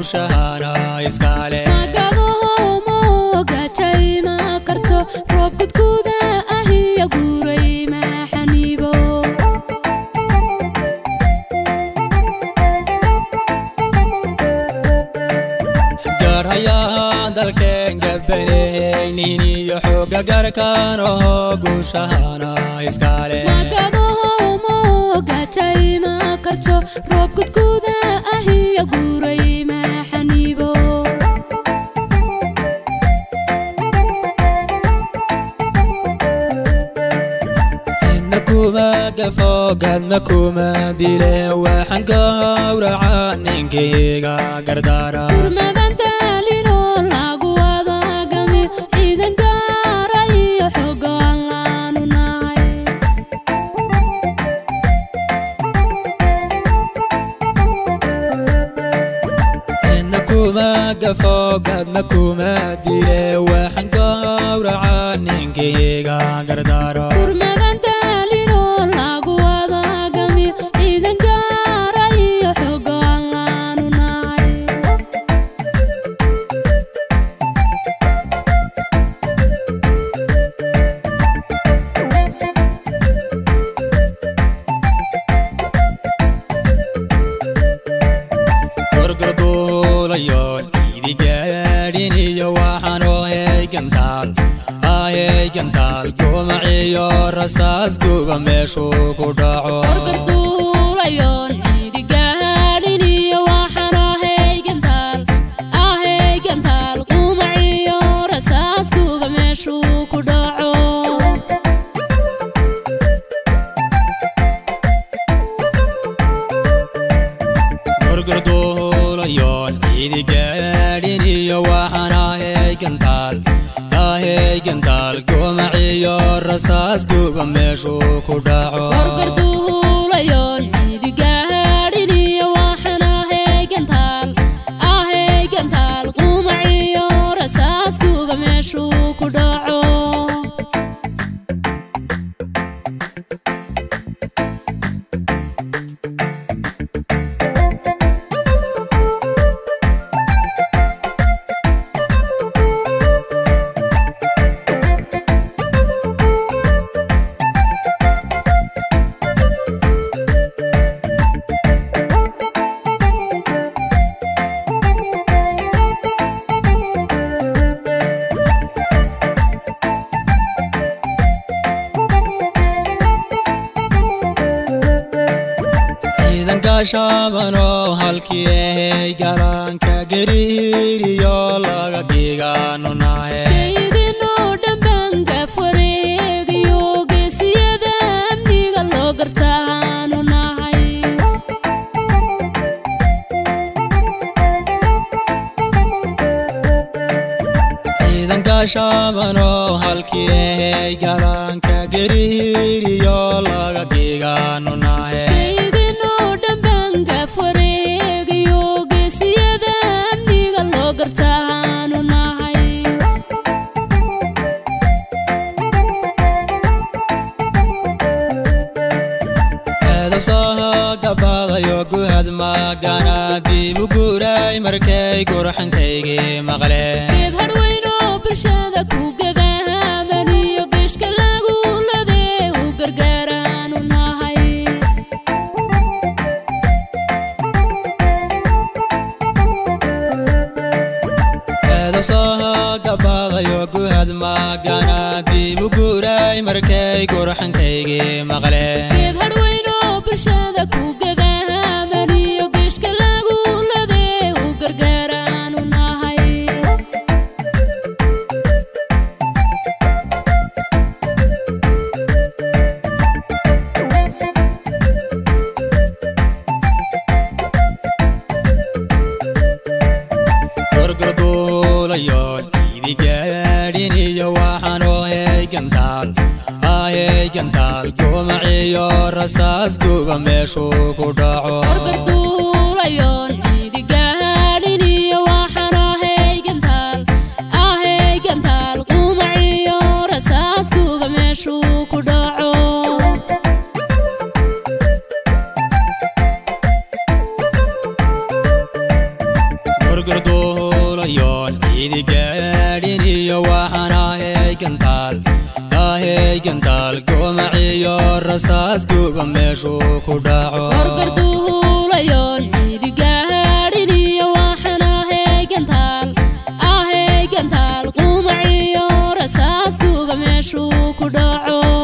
guushahana iskale magaboho gatay ma karto roob gudkuda ahiya guuray ma xaniibo garhayaan dalkeen gabanaynin iyo xooga garkaan oo guushahana iskale magaboho gatay ma karto roob gudkuda ahiya guuray ma xaniibo gafogad makuma dile waxaan gowracaa ninkayga gardara urmadan taalino lagu wadagami ciidan gaara iyo xogo allaanu nahay kuma gafogad makuma dile waxaan gowracaa ninkayga gardara gantaal goomaciyo rasaas guba meeshuu ku dhaco orgarduulayoon ciidi gaadhiniyo waxaan ahay gantaal goomaciyo rasaas guba meeshuu ku dhaco orgarduulayoon ciidi gaadhiniyo waxaan ahay gantaal goomaciyo rasaas guba meeshuu ku dhaco orgarduulayoon ciidi gaadhiniyo waxaan ahay gantaal goomaciyo rasaas guba meeshuu ku dhaco shabano halkii ahay galaanka gariiriyo laga dhigaano nahe kaydino dhambaanka fareegayo geesiyada amniga loo gartaano nahay ciidanka shabano halkii ahay galaanka gariiriyo laga dhigaano nahe gabadayo guhad magana dibu guuray markay gurxankaygi maqle geed hadweyno bulshada ku gadaamaniyo geeshka lagu lade u gargaaraanu nahay gabadayo guhad magana dibu guuray markay gurxankaygi maqle geed hadweyno bulshada ku gadaamaniyo geeshka lagu lade u gargaaraanu nahay orgarduulayoon ciidi gaadhiniyo waxaan ahay gantaal goomaciyo rasaas guba meeshuu ku dhaco orgarduulayoon ciidi gaadhiniyo waxaan ahay gantaal goomaciyo rasaas guba meeshuu ku dhaco جنتال قومعي الرصاص قوبا مشو كداعو ورقرتو ليون عيدي قاعديني وحنا هي جنتال قومعي الرصاص قوبا مشو كداعو